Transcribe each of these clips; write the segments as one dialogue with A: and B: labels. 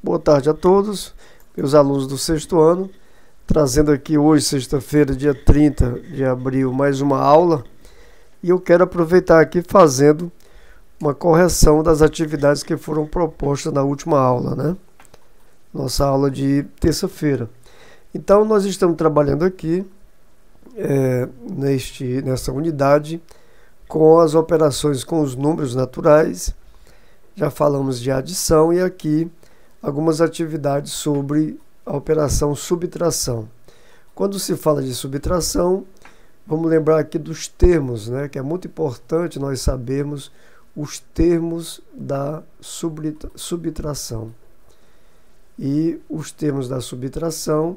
A: Boa tarde a todos, meus alunos do sexto ano, trazendo aqui hoje, sexta-feira, dia 30 de abril, mais uma aula. E eu quero aproveitar aqui fazendo uma correção das atividades que foram propostas na última aula, né? Nossa aula de terça-feira. Então, nós estamos trabalhando aqui, nessa unidade, com as operações com os números naturais. Já falamos de adição e aqui algumas atividades sobre a operação subtração. Quando se fala de subtração, vamos lembrar aqui dos termos, né? Que é muito importante nós sabermos os termos da subtração. E os termos da subtração,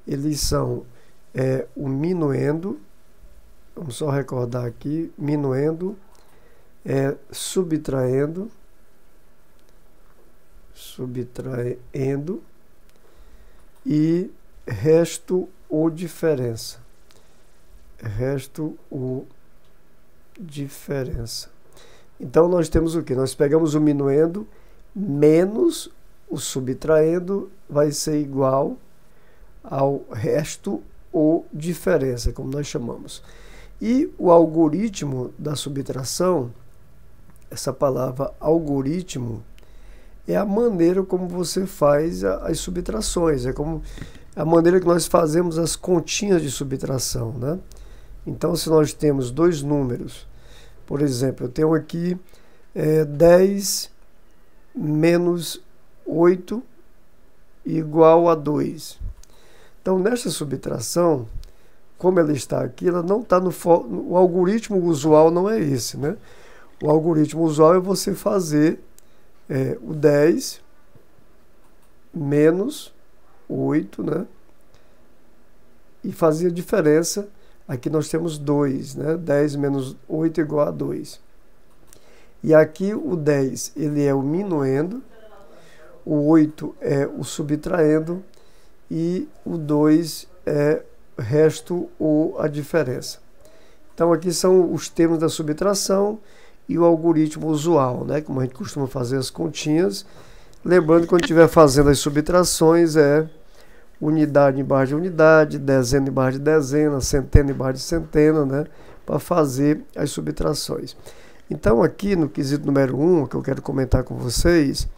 A: eles são o minuendo, vamos só recordar aqui, minuendo, subtraindo e resto ou diferença. Então, nós temos o que? Nós pegamos o minuendo menos o subtraindo, vai ser igual ao resto ou diferença, como nós chamamos. E o algoritmo da subtração, essa palavra algoritmo, é a maneira como você faz as subtrações, é como a maneira que nós fazemos as continhas de subtração, né? Então, se nós temos dois números, por exemplo, eu tenho aqui 10 menos 8 igual a 2. Então, nesta subtração, como ela está aqui, ela não está o algoritmo usual não é esse, né? O algoritmo usual é você fazer o 10 menos 8, né? E fazer a diferença. Aqui nós temos 2, né? 10 menos 8 igual a 2. E aqui o 10, ele é o minuendo, o 8 é o subtraindo e o 2 é resto ou a diferença. Então aqui são os termos da subtração e o algoritmo usual, né? Como a gente costuma fazer as continhas. Lembrando que quando estiver fazendo as subtrações unidade embaixo de unidade, dezena embaixo de dezena, centena embaixo de centena, né? Para fazer as subtrações. Então aqui no quesito número 1, que eu quero comentar com vocês,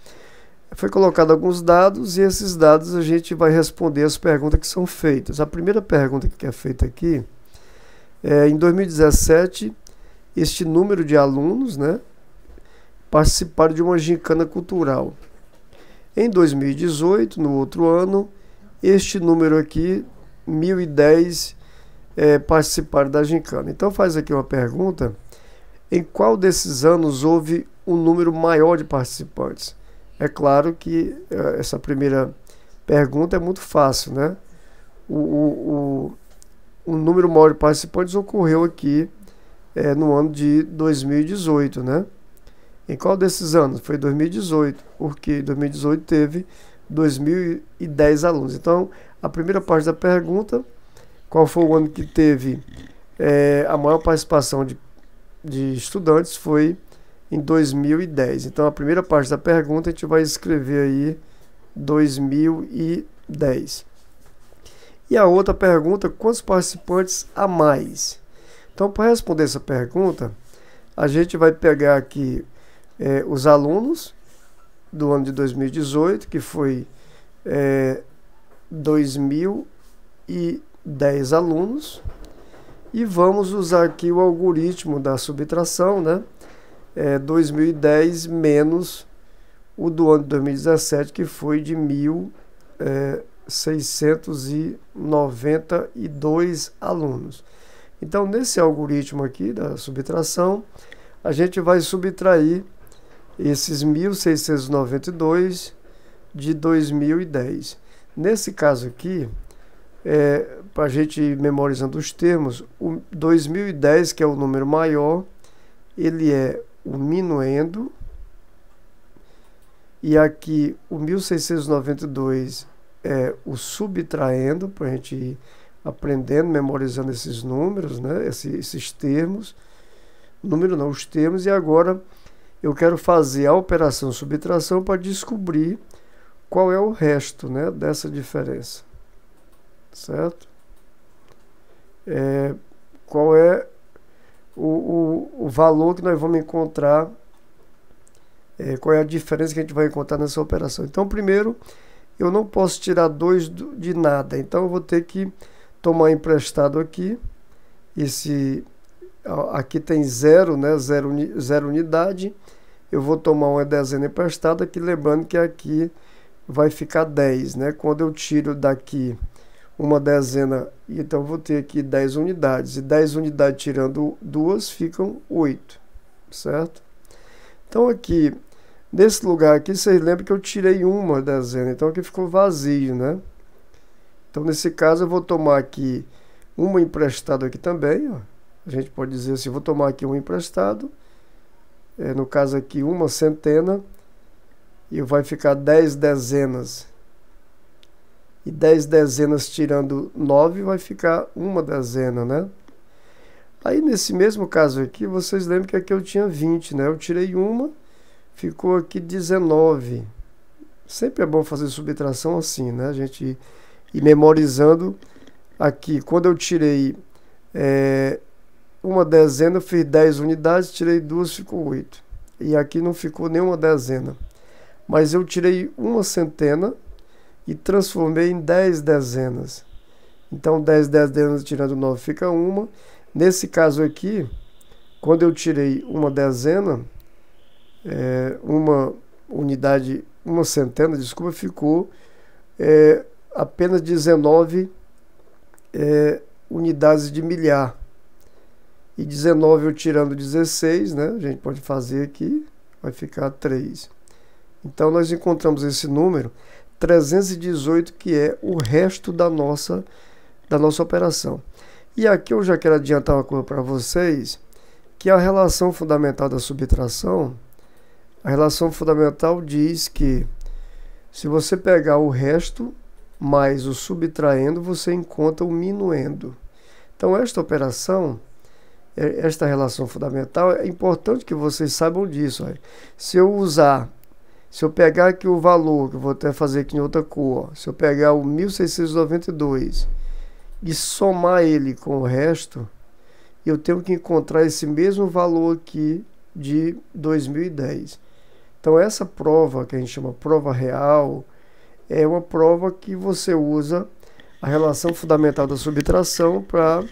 A: foi colocado alguns dados e esses dados a gente vai responder as perguntas que são feitas. A primeira pergunta que é feita aqui em 2017, este número de alunos, né, participaram de uma gincana cultural. Em 2018, no outro ano, este número aqui, 1010, participaram da gincana. Então faz aqui uma pergunta: em qual desses anos houve um número maior de participantes? É claro que essa primeira pergunta é muito fácil, né? O número maior de participantes ocorreu aqui no ano de 2018, né? Em qual desses anos? Foi 2018, porque 2018 teve 2010 alunos. Então, a primeira parte da pergunta, qual foi o ano que teve a maior participação de estudantes, foi em 2010. Então, a primeira parte da pergunta, a gente vai escrever aí 2010. E a outra pergunta, quantos participantes a mais? Então, para responder essa pergunta, a gente vai pegar aqui os alunos do ano de 2018, que foi 2010 alunos, e vamos usar aqui o algoritmo da subtração, né? 2010 menos o do ano de 2017, que foi de 1.692 alunos. Então, nesse algoritmo aqui da subtração, a gente vai subtrair esses 1.692 de 2010. Nesse caso aqui, para a gente ir memorizando os termos, o 2010, que é o número maior, ele é o minuendo, e aqui o 1.692 é o subtraindo, para a gente ir aprendendo, memorizando esses números, né? Esses termos. Número não, os termos. E agora eu quero fazer a operação subtração para descobrir qual é o resto, né, dessa diferença, certo? Qual é o valor que nós vamos encontrar, qual é a diferença que a gente vai encontrar nessa operação. Então, primeiro, eu não posso tirar 2 de nada, então eu vou ter que tomar emprestado aqui. Aqui tem 0, né, 0 unidade. Eu vou tomar uma dezena emprestada aqui, lembrando que aqui vai ficar 10, né? Quando eu tiro daqui uma dezena, então eu vou ter aqui 10 unidades. E 10 unidades tirando 2 ficam 8, certo? Então aqui, nesse lugar aqui, vocês lembram que eu tirei uma dezena, então aqui ficou vazio, né? Então nesse caso eu vou tomar aqui uma emprestada aqui também, ó. A gente pode dizer assim, vou tomar aqui um emprestado, no caso aqui uma centena, e vai ficar 10 dezenas. E 10 dezenas tirando 9 vai ficar uma dezena, né? Aí nesse mesmo caso aqui, vocês lembram que aqui eu tinha 20, né? Eu tirei uma, ficou aqui 19. Sempre é bom fazer subtração assim, né? A gente ir memorizando aqui. Quando eu tirei uma dezena, eu fiz 10 unidades, tirei 2, ficou 8. E aqui não ficou nenhuma dezena. Mas eu tirei uma centena e transformei em 10 dezenas. Então 10 dezenas tirando 9 fica uma. Nesse caso aqui, quando eu tirei uma dezena, uma unidade, uma centena, desculpa, ficou apenas 19 unidades de milhar. E 19 eu tirando 16, né? A gente pode fazer aqui, vai ficar 3. Então nós encontramos esse número 318, que é o resto da nossa operação. E aqui eu já quero adiantar uma coisa para vocês, que a relação fundamental da subtração, a relação fundamental diz que se você pegar o resto mais o subtraindo, você encontra o minuendo. Então esta operação, esta relação fundamental, é importante que vocês saibam disso. Olha. Se eu pegar aqui o valor, que eu vou até fazer aqui em outra cor, se eu pegar o 1692 e somar ele com o resto, eu tenho que encontrar esse mesmo valor aqui de 2010. Então essa prova, que a gente chama prova real, é uma prova que você usa a relação fundamental da subtração para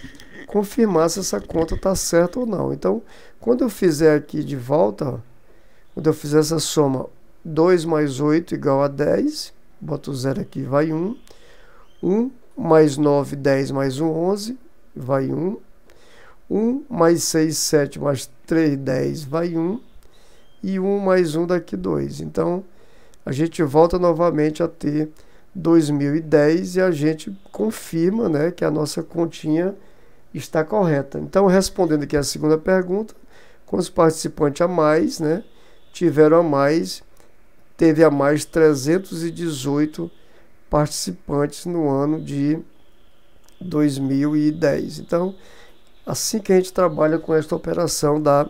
A: confirmar se essa conta está certa ou não. Então, quando eu fizer aqui de volta, quando eu fizer essa soma, 2 mais 8 igual a 10, boto o 0 aqui, vai 1. 1 mais 9, 10 mais 1, 11, vai 1. 1 mais 6, 7 mais 3, 10, vai 1. E 1 mais 1 daqui 2. Então, a gente volta novamente a ter 2010 e a gente confirma, né, que a nossa continha está correta. Então, respondendo aqui a segunda pergunta, com os participantes a mais, né, tiveram a mais, teve a mais 318 participantes no ano de 2010. Então, assim que a gente trabalha com esta operação da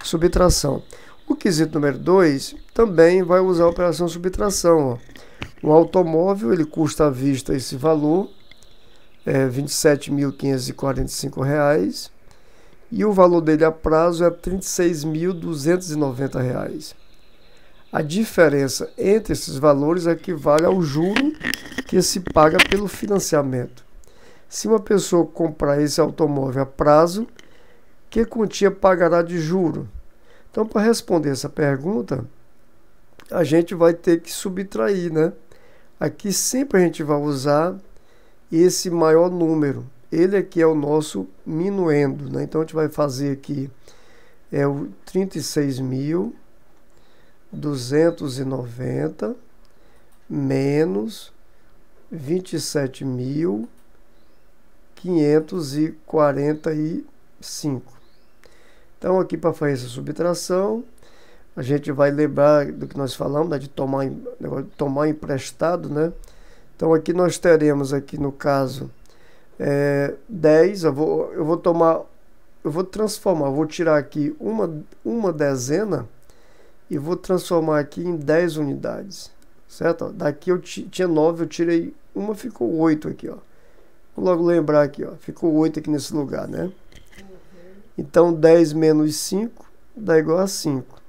A: subtração. O quesito número 2 também vai usar a operação subtração. Ó. Um automóvel, ele custa à vista esse valor, R$ 27.545, e o valor dele a prazo é R$ 36.290. A diferença entre esses valores equivale ao juro que se paga pelo financiamento. Se uma pessoa comprar esse automóvel a prazo, que quantia pagará de juro? Então, para responder essa pergunta, a gente vai ter que subtrair, né? Aqui sempre a gente vai usar esse maior número. Ele aqui é o nosso minuendo, né? Então, a gente vai fazer aqui o 36.290 menos 27.545. Então, aqui para fazer essa subtração, a gente vai lembrar do que nós falamos, né, de tomar emprestado, né? Então, aqui nós teremos, aqui no caso, 10, eu vou transformar, vou tirar aqui uma dezena e vou transformar aqui em 10 unidades. certo? Ó, daqui eu tinha 9, eu tirei uma, ficou 8 aqui, ó. Vou logo lembrar aqui, ó, ficou 8 aqui nesse lugar, né? Então, 10 menos 5 dá igual a 5.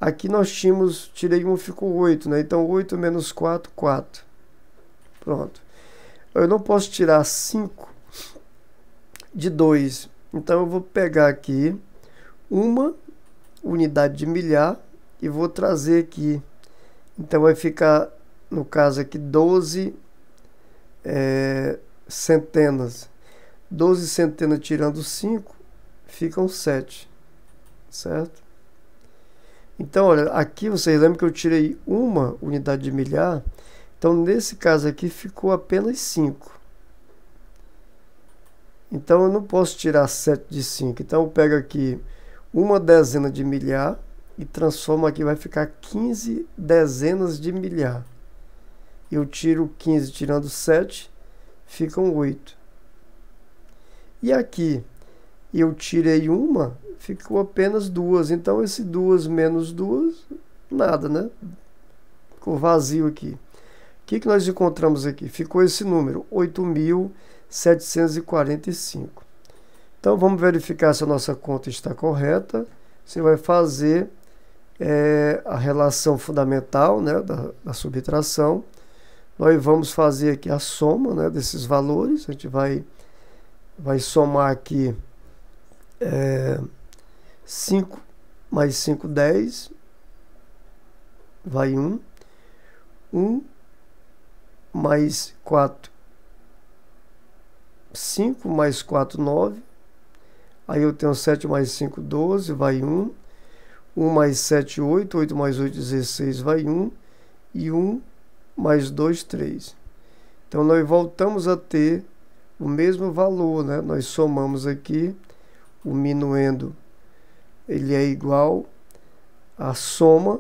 A: Aqui nós tínhamos, tirei 1, ficou 8, né? Então, 8 menos 4, 4. Pronto. Eu não posso tirar 5 de 2. Então, eu vou pegar aqui uma unidade de milhar e vou trazer aqui. Então, vai ficar, no caso aqui, 12 centenas. 12 centenas tirando 5, ficam 7. Certo? Então, olha, aqui vocês lembram que eu tirei uma unidade de milhar. Então, nesse caso aqui, ficou apenas 5. Então, eu não posso tirar 7 de 5. Então, eu pego aqui uma dezena de milhar e transformo aqui, vai ficar 15 dezenas de milhar. Eu tiro 15 tirando 7, ficam 8. E aqui, eu tirei uma, ficou apenas 2. Então, esse 2 menos 2, nada, né? Ficou vazio aqui. O que nós encontramos aqui? Ficou esse número, 8.745. Então, vamos verificar se a nossa conta está correta. Você vai fazer a relação fundamental, né, da subtração. Nós vamos fazer aqui a soma, né, desses valores. A gente vai somar aqui 5 mais 5, 10. Vai 1. 1 mais 4, 5 mais 4, 9. Aí eu tenho 7 mais 5, 12, vai 1. 1 mais 7, 8. 8 mais 8, 16, vai 1. E 1 mais 2, 3. Então, nós voltamos a ter o mesmo valor, né? Nós somamos aqui, o minuendo, ele é igual à soma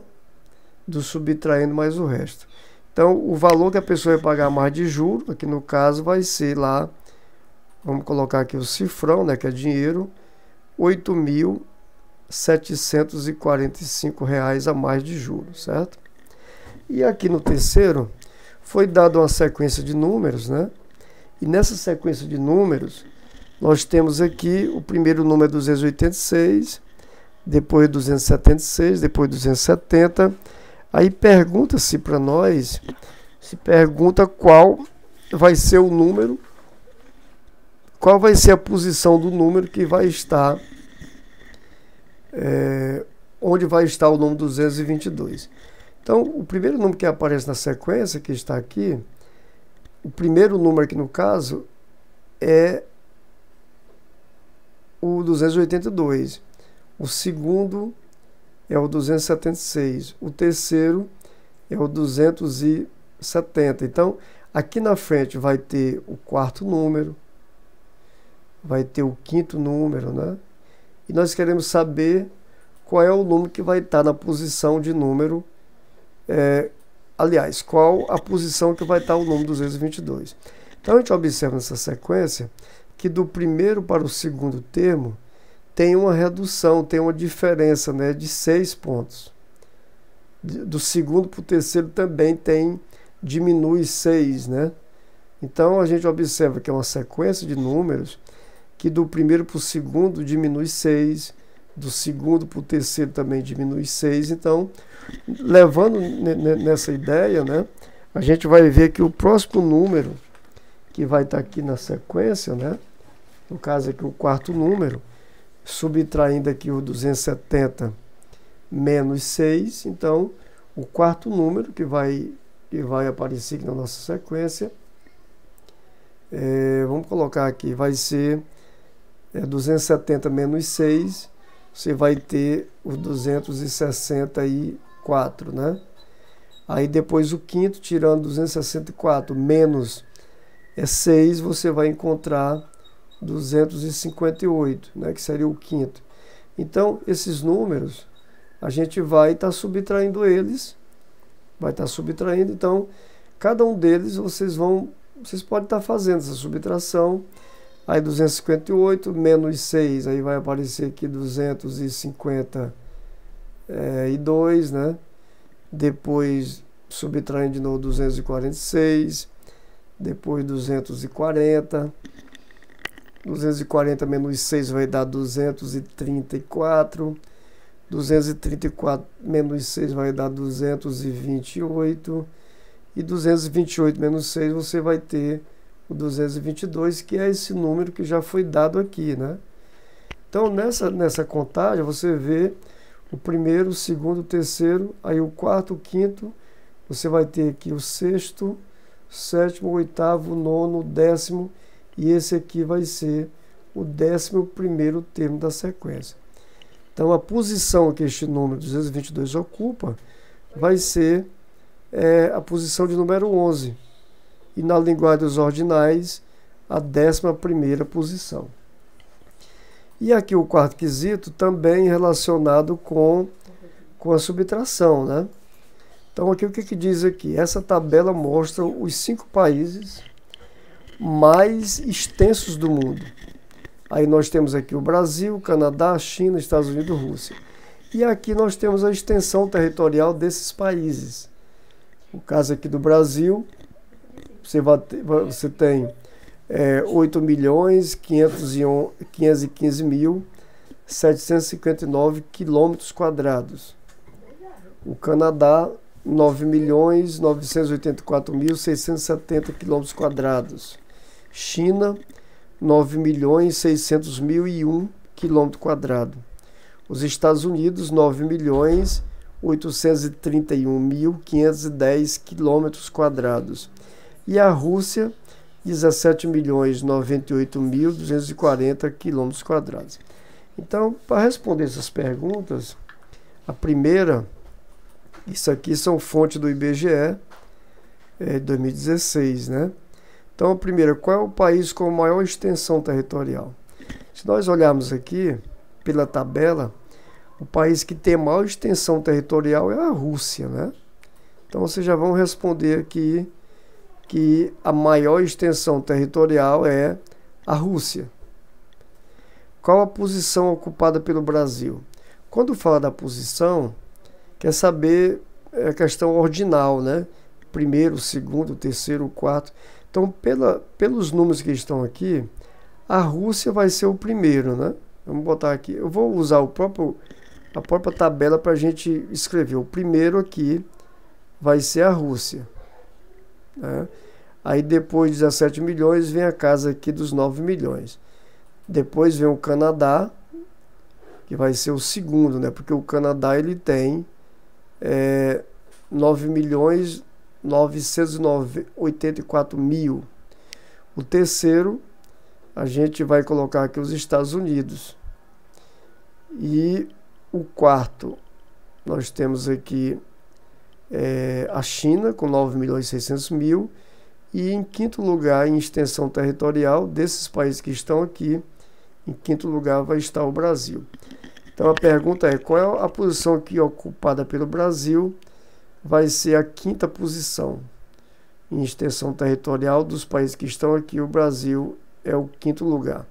A: do subtraindo mais o resto. Então, o valor que a pessoa vai pagar mais de juros, aqui no caso, vai ser lá, vamos colocar aqui o cifrão, né, que é dinheiro, R$ 8.745 a mais de juros, certo? E aqui no terceiro, foi dada uma sequência de números, né? E nessa sequência de números, nós temos aqui o primeiro número é 286, depois 276, depois 270. Aí pergunta-se para nós, se pergunta qual vai ser o número, qual vai ser a posição do número que vai estar, onde vai estar o número 222. Então, o primeiro número que aparece na sequência, que está aqui, o primeiro número aqui no caso é o 282. O segundo é o 276. O terceiro é o 270. Então, aqui na frente vai ter o quarto número, vai ter o quinto número, né? E nós queremos saber qual é o número que vai estar na posição de número, aliás, qual a posição que vai estar o número 222. Então, a gente observa nessa sequência que do primeiro para o segundo termo tem uma redução, tem uma diferença, né, de 6 pontos. Do segundo para o terceiro também diminui 6, né? Então, a gente observa que é uma sequência de números que do primeiro para o segundo diminui 6, do segundo para o terceiro também diminui 6. Então, levando nessa ideia, né, a gente vai ver que o próximo número que vai estar aqui na sequência, né, no caso aqui o quarto número, subtraindo aqui o 270 menos 6, então o quarto número que vai aparecer aqui na nossa sequência, vamos colocar aqui, vai ser 270 menos 6, você vai ter o 264, né? Aí depois o quinto, tirando 264 menos 6, você vai encontrar 258, né, que seria o quinto. Então, esses números, a gente vai estar subtraindo eles, então, cada um deles vocês podem estar fazendo essa subtração. Aí 258 menos 6, aí vai aparecer aqui 252, né? depois subtraindo de novo 246, depois 240, 240 menos 6 vai dar 234, 234 menos 6 vai dar 228, e 228 menos 6 você vai ter o 222, que é esse número que já foi dado aqui, né? Então, nessa contagem, você vê o primeiro, o segundo, o terceiro, aí o quarto, o quinto, você vai ter aqui o sexto, sétimo, oitavo, nono, décimo, e esse aqui vai ser o 11º termo da sequência. Então, a posição que este número 222 ocupa vai ser a posição de número 11. E na linguagem dos ordinais, a 11ª posição. E aqui o quarto quesito também relacionado com a subtração, né? Então, aqui o que diz aqui? Essa tabela mostra os 5 países mais extensos do mundo. Aí nós temos aqui o Brasil, Canadá, China, Estados Unidos, Rússia. E aqui nós temos a extensão territorial desses países. No caso aqui do Brasil, você tem 8.515.759 quilômetros quadrados. O Canadá, 9.984.670 quilômetros quadrados. China, 9.600.001 quilômetro quadrado. Os Estados Unidos, 9.831.510 quilômetros quadrados. E a Rússia, 17.098.240 quilômetros quadrados. Então, para responder essas perguntas, a primeira, isso aqui são fontes do IBGE, 2016, né? Então, a primeira, qual é o país com maior extensão territorial? Se nós olharmos aqui, pela tabela, o país que tem maior extensão territorial é a Rússia, né? Então, vocês já vão responder aqui que a maior extensão territorial é a Rússia. Qual a posição ocupada pelo Brasil? Quando fala da posição, quer saber a questão ordinal, né? Primeiro, segundo, terceiro, quarto. Então, pelos números que estão aqui, a Rússia vai ser o primeiro, né? Vamos botar aqui. Eu vou usar a própria tabela para a gente escrever. O primeiro aqui vai ser a Rússia, né? Aí depois de 17 milhões vem a casa aqui dos 9 milhões. Depois vem o Canadá, que vai ser o segundo, né? Porque o Canadá ele tem 9.984.000. O terceiro, a gente vai colocar aqui os Estados Unidos. E o quarto, nós temos aqui a China, com 9.600.000. E em quinto lugar, em extensão territorial, desses países que estão aqui, em quinto lugar vai estar o Brasil. Então a pergunta é, qual é a posição aqui ocupada pelo Brasil? Vai ser a quinta posição. Em extensão territorial dos países que estão aqui, o Brasil é o quinto lugar.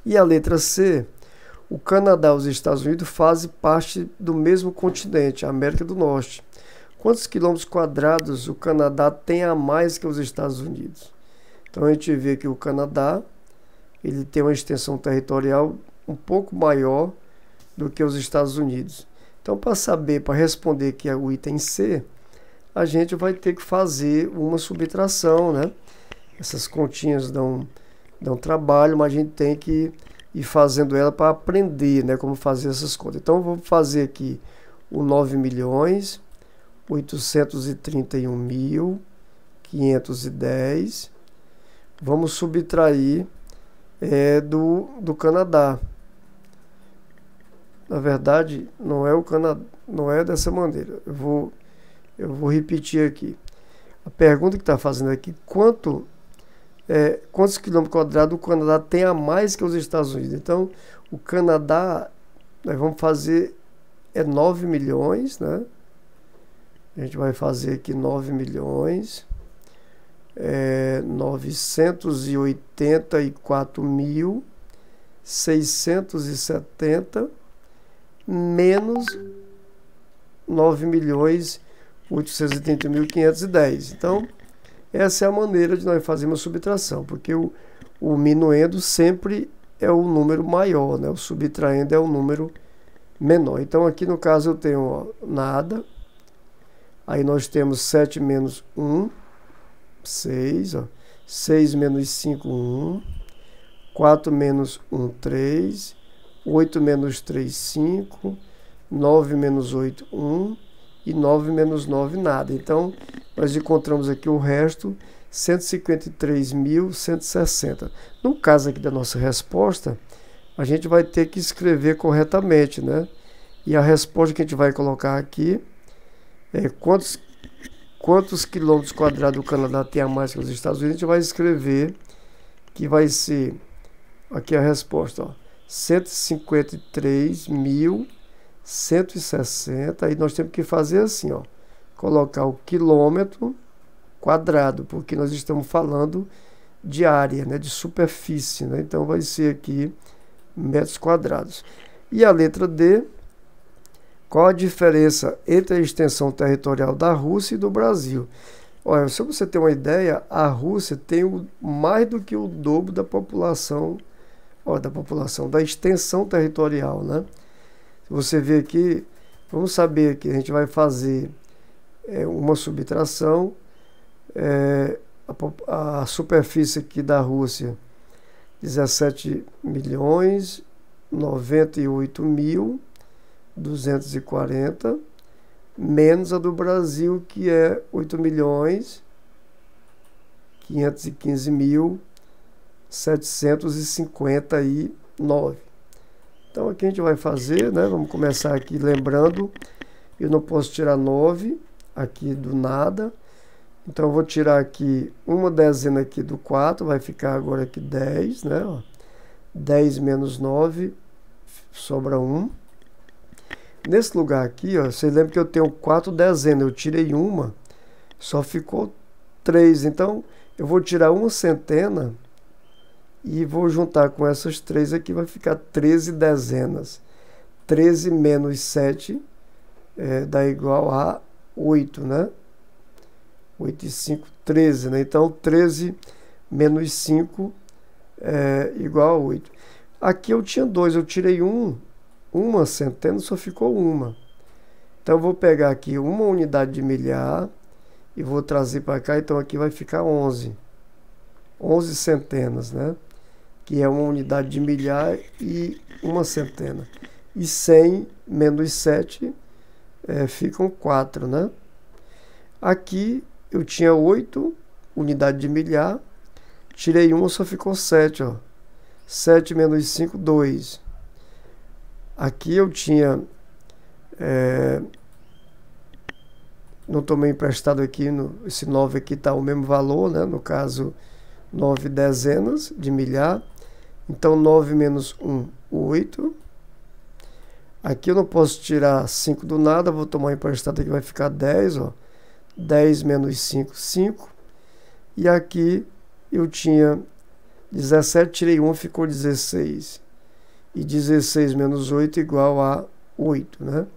A: E a letra C, o Canadá e os Estados Unidos fazem parte do mesmo continente, a América do Norte. Quantos quilômetros quadrados o Canadá tem a mais que os Estados Unidos? Então a gente vê que o Canadá ele tem uma extensão territorial um pouco maior do que os Estados Unidos. Então, para responder que é o item C, a gente vai ter que fazer uma subtração, né? Essas continhas dão trabalho, mas a gente tem que ir fazendo ela para aprender, né, como fazer essas contas. Então, vou fazer aqui o 9.831.510. Vamos subtrair do Canadá. Na verdade, não é o Canadá, não é dessa maneira. Eu vou repetir aqui. A pergunta que está fazendo aqui, quantos quilômetros quadrados o Canadá tem a mais que os Estados Unidos? Então, o Canadá, nós vamos fazer 9 milhões, né? A gente vai fazer aqui 9 milhões. 984.670 menos 9.831.510. Então, essa é a maneira de nós fazermos a subtração, porque o minuendo sempre é o número maior, né? O subtraindo é o número menor. Então, aqui no caso eu tenho, ó, nada. Aí nós temos 7 menos 1, 6, ó. 6 menos 5, 1. 4 menos 1, 3. 8 menos 3, 5. 9 menos 8, 1. E 9 menos 9, nada. Então, nós encontramos aqui o resto, 153.160. No caso aqui da nossa resposta, a gente vai ter que escrever corretamente, né? E a resposta que a gente vai colocar aqui é quantos quilômetros quadrados o Canadá tem a mais que os Estados Unidos. A gente vai escrever que vai ser, aqui a resposta, ó, 153.160. Aí nós temos que fazer assim, ó, colocar o quilômetro quadrado, porque nós estamos falando de área, né, de superfície, né? Então vai ser aqui metros quadrados. E a letra D, qual a diferença entre a extensão territorial da Rússia e do Brasil? Olha, se você ter uma ideia, a Rússia tem mais do que o dobro da população, ó, da extensão territorial, né? Se você ver aqui, vamos saber que a gente vai fazer uma subtração. A superfície aqui da Rússia, 17.098.240, menos a do Brasil, que é 8.515.759. Então aqui a gente vai fazer, né? Vamos começar aqui lembrando, eu não posso tirar 9 aqui do nada. Então, eu vou tirar aqui uma dezena aqui do 4, vai ficar agora aqui 10, né? Ó, 10 menos 9, sobra 1. Nesse lugar aqui, ó, vocês lembram que eu tenho 4 dezenas, eu tirei uma, só ficou 3. Então, eu vou tirar uma centena e vou juntar com essas 3 aqui, vai ficar 13 dezenas. 13 menos 7 dá igual a 8, né? 8 e 5, 13, né? Então, 13 menos 5 é igual a 8. Aqui eu tinha 2, eu tirei uma centena, só ficou uma. Então, eu vou pegar aqui uma unidade de milhar e vou trazer para cá. Então, aqui vai ficar 11. 11 centenas, né? Que é uma unidade de milhar e uma centena. E 100 menos 7 ficam 4, né? Aqui eu tinha 8 unidades de milhar, tirei uma, só ficou 7, ó. 7 menos 5, 2. Aqui eu tinha, não tomei emprestado aqui, esse 9 aqui está o mesmo valor, né? No caso, 9 dezenas de milhar. Então, 9 menos 1, 8. Aqui eu não posso tirar 5 do nada, vou tomar emprestado aqui, vai ficar 10, ó. 10 menos 5, 5. E aqui eu tinha 17, tirei 1, ficou 16. E 16 menos 8 igual a 8, né?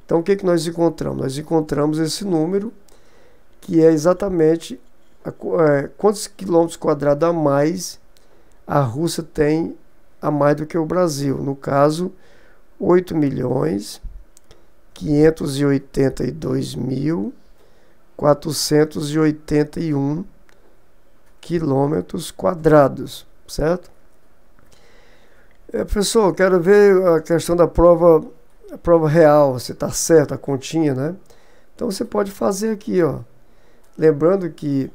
A: Então, o que nós encontramos? Nós encontramos esse número, que é exatamente quantos quilômetros quadrados a mais a Rússia tem a mais do que o Brasil. No caso, 8.582.481 quilômetros quadrados, certo? Professor, quero ver a questão da prova real, se está certo a continha, né? Então você pode fazer aqui, ó. Lembrando que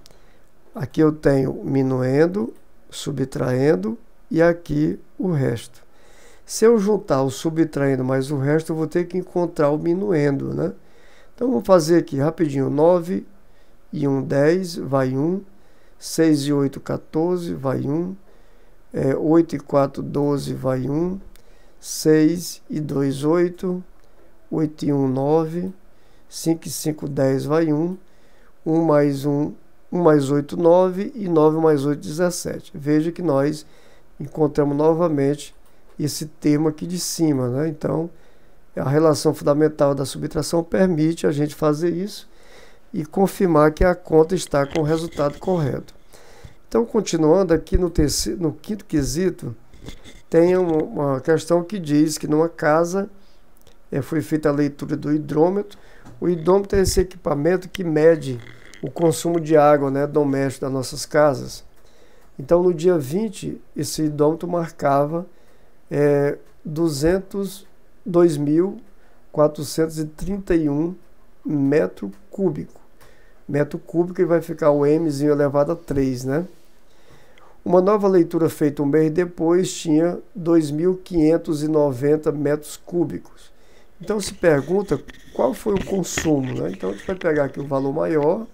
A: aqui eu tenho minuendo, subtraindo e aqui o resto. Se eu juntar o subtraindo mais o resto, eu vou ter que encontrar o minuendo, né? Então vamos fazer aqui rapidinho. 9 e 1, 10, vai 1. 6 e 8, 14, vai 1. 8 e 4, 12, vai 1. 6 e 2, 8. 8 e 1, 9. 5 e 5, 10, vai 1. 1 mais 1, 1 mais 8, 9. E 9 mais 8, 17. Veja que nós encontramos novamente esse termo aqui de cima, né? Então, A relação fundamental da subtração permite a gente fazer isso e confirmar que a conta está com o resultado correto. Então, continuando aqui no quinto quesito, tem uma questão que diz que numa casa foi feita a leitura do hidrômetro. O hidrômetro é esse equipamento que mede o consumo de água, né, doméstico das nossas casas. Então, no dia 20, esse hidrômetro marcava 202.431 metro cúbico. Metro cúbico, e vai ficar o Mzinho elevado a 3, né? Uma nova leitura feita um mês depois tinha 2.590 metros cúbicos. Então se pergunta qual foi o consumo, né? Então a gente vai pegar aqui o valor maior,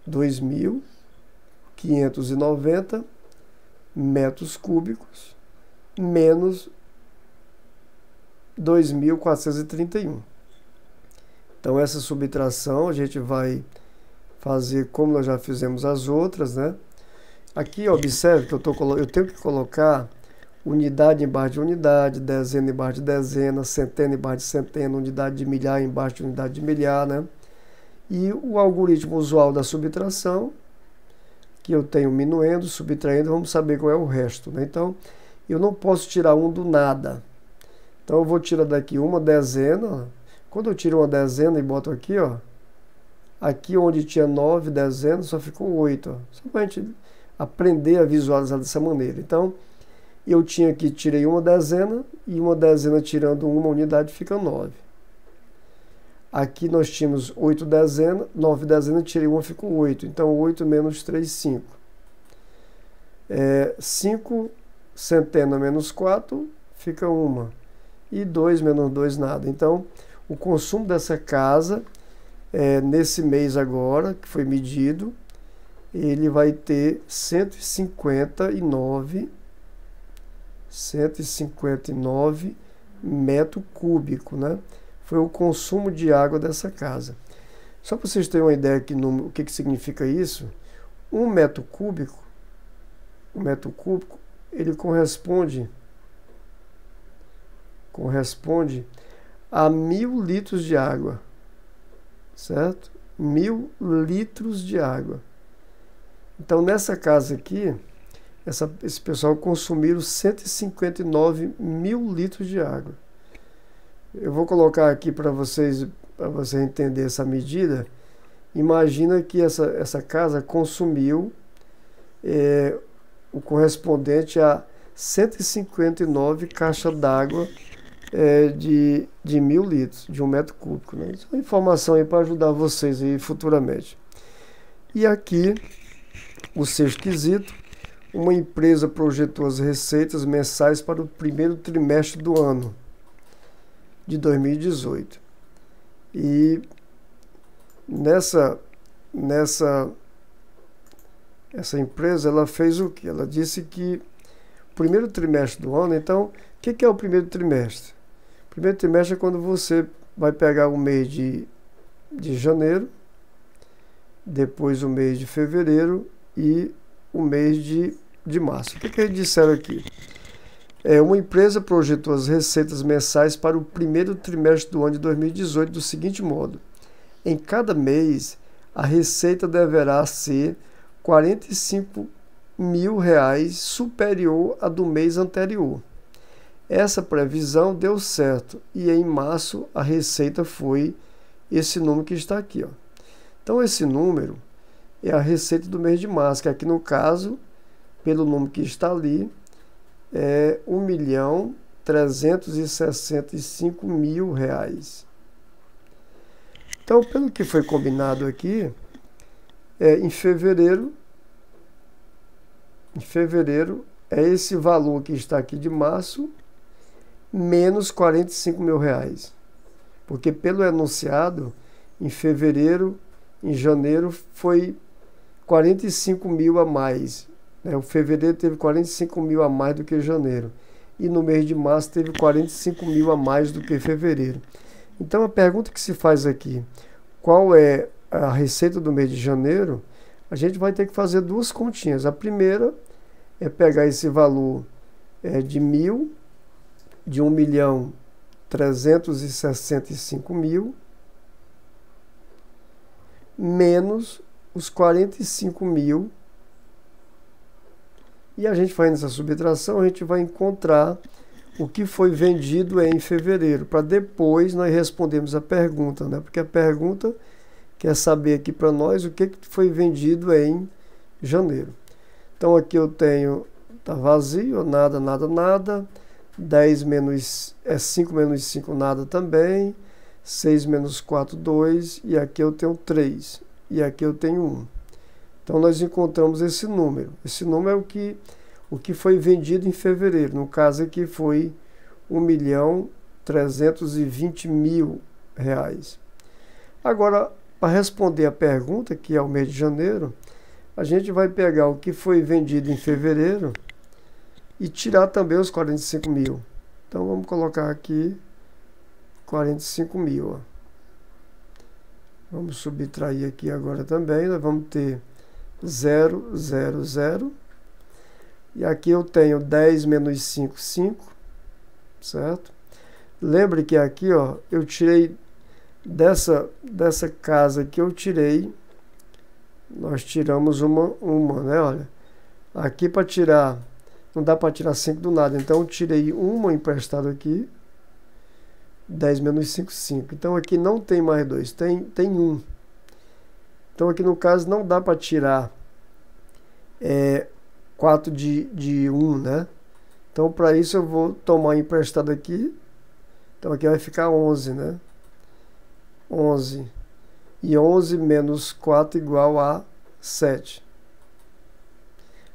A: 2.590 metros cúbicos, menos 2.431. Então essa subtração a gente vai fazer como nós já fizemos as outras, né? Aqui observe que eu tenho que colocar unidade embaixo de unidade, dezena embaixo de dezena, centena embaixo de centena, unidade de milhar embaixo de unidade de milhar, né? E o algoritmo usual da subtração, que eu tenho minuendo, subtraindo, vamos saber qual é o resto, né? Então, eu não posso tirar um do nada. Então, eu vou tirar daqui uma dezena. Quando eu tiro uma dezena e boto aqui, ó, aqui onde tinha 9 dezenas, só ficou 8. Ó. Só para a gente aprender a visualizar dessa maneira. Então, eu tinha que tirei uma dezena, e uma dezena tirando uma unidade fica 9. Aqui nós tínhamos 8 dezenas, 9 dezenas, tirei uma, ficou 8. Então, 8 menos 3, 5. 5 centena menos 4, fica 1. E 2 menos 2, nada. Então, o consumo dessa casa, nesse mês agora, que foi medido, ele vai ter 159 metro cúbico, né? Foi o consumo de água dessa casa. Só para vocês terem uma ideia aqui o que significa isso, um metro cúbico, ele corresponde a 1.000 litros de água, certo? 1.000 litros de água. Então, nessa casa aqui, esse pessoal consumiram 159.000 litros de água. Eu vou colocar aqui para você entender essa medida. Imagina que essa casa consumiu o correspondente a 159 caixas d'água de 1.000 litros, de 1 metro cúbico. Né? Isso é uma informação aí para ajudar vocês aí futuramente. E aqui, o sexto quesito, uma empresa projetou as receitas mensais para o primeiro trimestre do ano de 2018. E essa empresa, ela fez o quê? Ela disse que o primeiro trimestre do ano, então, o que é o primeiro trimestre? O primeiro trimestre é quando você vai pegar o mês de janeiro, depois o mês de fevereiro e o mês de março. O que eles disseram aqui? Uma empresa projetou as receitas mensais para o primeiro trimestre do ano de 2018 do seguinte modo: em cada mês, a receita deverá ser R$45.000 superior à do mês anterior. Essa previsão deu certo e em março a receita foi esse número que está aqui. Ó. Então esse número é a receita do mês de março, que aqui no caso, pelo número que está ali, é R$1.365.000. Então, pelo que foi combinado aqui, em fevereiro é esse valor que está aqui de março, menos R$45.000. Porque pelo enunciado, em fevereiro, em janeiro, foi 45.000 a mais. O fevereiro teve 45.000 a mais do que janeiro. E no mês de março teve 45.000 a mais do que fevereiro. Então a pergunta que se faz aqui, qual é a receita do mês de janeiro? A gente vai ter que fazer duas continhas. A primeira é pegar esse valor de 1.000, de 1.365.000 365 mil menos os 45 mil. E a gente fazendo essa subtração, a gente vai encontrar o que foi vendido em fevereiro, para depois nós respondermos a pergunta, né? Porque a pergunta quer saber aqui para nós o que foi vendido em janeiro. Então aqui eu tenho, tá vazio, nada, nada, nada. 10 menos, 5 menos 5, nada também. 6 menos 4, 2. E aqui eu tenho 3. E aqui eu tenho 1. Então nós encontramos esse número. Esse número é o que foi vendido em fevereiro. No caso aqui foi R$1.320.000. Agora, para responder a pergunta, que é o mês de janeiro, a gente vai pegar o que foi vendido em fevereiro e tirar também os 45 mil. Então vamos colocar aqui 45 mil. Ó. Vamos subtrair aqui agora também. Nós vamos ter 0, 0, 0. E aqui eu tenho 10 menos 5, 5. Certo? Lembre que aqui, ó, eu tirei dessa casa aqui, eu tirei. Nós tiramos uma, né? Olha. Aqui para tirar, não dá para tirar 5 do nada. Então eu tirei uma emprestada aqui. 10 menos 5, 5. Então aqui não tem mais 2, tem 1. Então aqui no caso não dá para tirar 4 de 1, né? Então para isso eu vou tomar emprestado aqui. Então aqui vai ficar 11, né? 11. E 11 menos 4 igual a 7.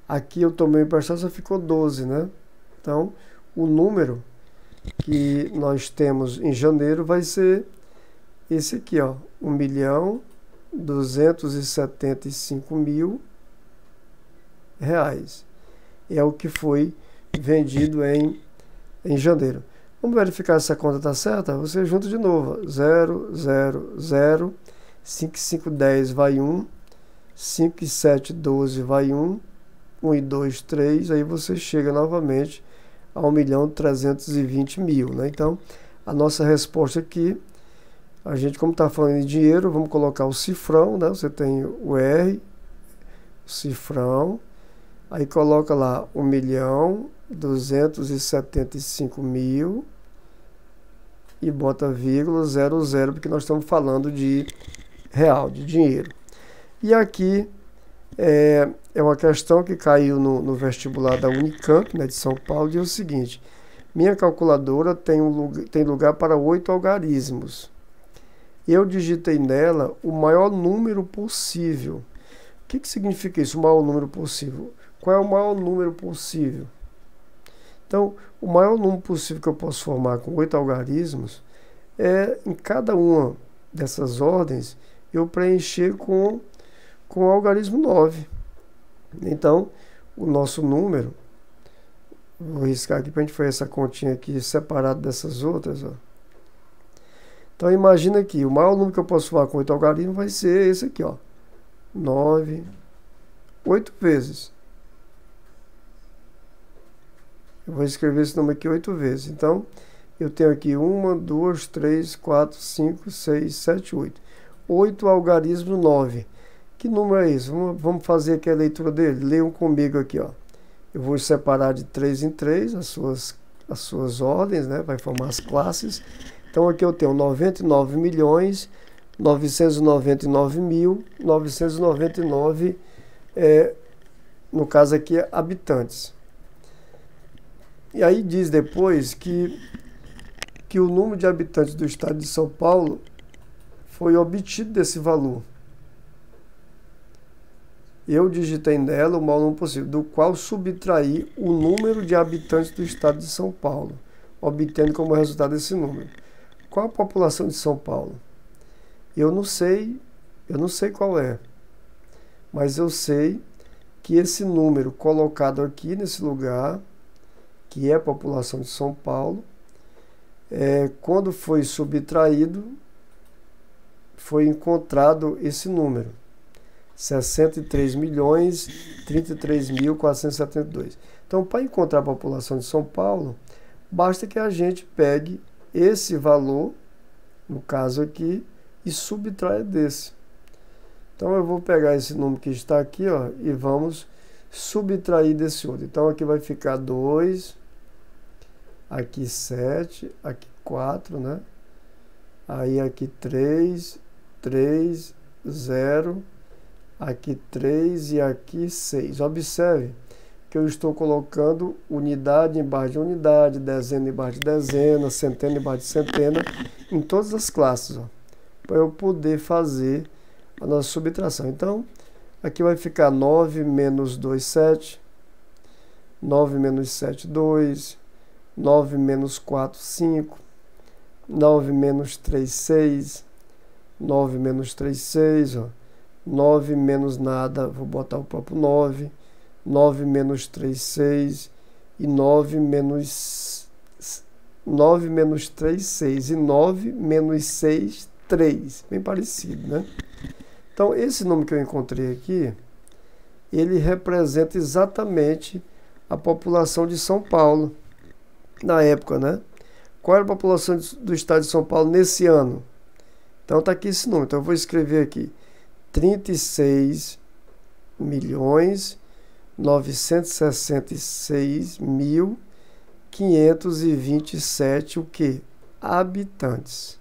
A: Aqui eu tomei emprestado, só ficou 12, né? Então o número que nós temos em janeiro vai ser esse aqui, ó, R$1.275.000. É o que foi vendido em janeiro. Vamos verificar se a conta está certa? Você junta de novo. 0, 0, 0. 5, 5, 10 vai 1. 5 e 7, 12 vai 1. 1 e 2, 3. Aí você chega novamente a 1.320.000, né? Então, a nossa resposta aqui, a gente, como está falando em dinheiro, vamos colocar o cifrão, né? Você tem o R, o cifrão, aí coloca lá 1.275.000 e bota vírgula 00, porque nós estamos falando de real, de dinheiro. E aqui é uma questão que caiu no vestibular da Unicamp, né, de São Paulo, e é o seguinte: minha calculadora tem lugar para 8 algarismos. Eu digitei nela o maior número possível. O que significa isso, o maior número possível? Qual é o maior número possível? Então, o maior número possível que eu posso formar com 8 algarismos é, em cada uma dessas ordens, eu preencher com o algarismo 9. Então, o nosso número, vou riscar aqui para a gente fazer essa continha aqui separado dessas outras, ó. Então, imagina aqui, o maior número que eu posso formar com 8 algarismos vai ser esse aqui, ó. 9, 8 vezes. Eu vou escrever esse número aqui 8 vezes. Então, eu tenho aqui 1, 2, 3, 4, 5, 6, 7, 8. 8 algarismos 9. Que número é esse? Vamos fazer aqui a leitura dele. Leiam comigo aqui, ó. Eu vou separar de 3 em 3 as suas ordens, né? Vai formar as classes. Então aqui eu tenho 99.999.999, no caso aqui, habitantes. E aí diz depois que o número de habitantes do estado de São Paulo foi obtido desse valor. Eu digitei nela o maior número possível, do qual subtraí o número de habitantes do estado de São Paulo, obtendo como resultado esse número. Qual a população de São Paulo? Eu não sei qual é, mas eu sei que esse número colocado aqui nesse lugar, que é a população de São Paulo, quando foi subtraído, foi encontrado esse número. 63.033.472. Então, para encontrar a população de São Paulo, basta que a gente pegue esse valor, no caso aqui, e subtrai desse. Então eu vou pegar esse número que está aqui, ó, e vamos subtrair desse outro. Então aqui vai ficar 2, aqui 7, aqui 4, né? Aí aqui 3, 3, 0, aqui 3 e aqui 6. Observe que eu estou colocando unidade embaixo de unidade, dezena embaixo de dezena, centena embaixo de centena, em todas as classes, para eu poder fazer a nossa subtração. Então, aqui vai ficar 9 menos 2, 7, 9 menos 7, 2, 9 menos 4, 5, 9 menos 3, 6, 9 menos 3, 6, ó. 9 menos nada, vou botar o próprio 9, 9 menos 3, 6, e 9 menos 3, 6, e 9 menos 6, 3, bem parecido, né? Então, esse número que eu encontrei aqui, ele representa exatamente a população de São Paulo, na época, né? Qual era a população do estado de São Paulo nesse ano? Então, está aqui esse número. Então, eu vou escrever aqui 36.966.527 o quê? Habitantes.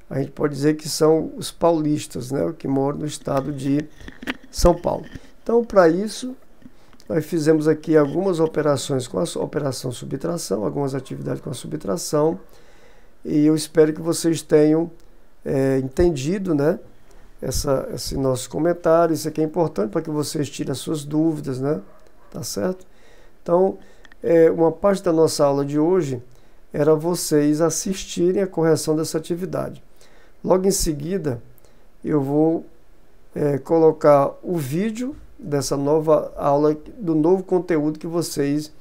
A: A gente pode dizer que são os paulistas, né, que moram no estado de São Paulo. Então, para isso, nós fizemos aqui algumas operações com a operação subtração, algumas atividades com a subtração, e eu espero que vocês tenham entendido, né, esse nosso comentário. Isso aqui é importante para que vocês tirem as suas dúvidas, né, tá certo? Então, uma parte da nossa aula de hoje era vocês assistirem a correção dessa atividade. Logo em seguida, eu vou colocar o vídeo dessa nova aula, do novo conteúdo que vocês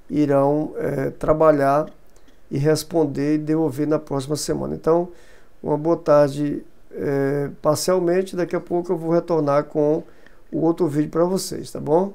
A: irão trabalhar e responder e devolver na próxima semana. Então, uma boa tarde parcialmente. Daqui a pouco eu vou retornar com o outro vídeo para vocês, tá bom?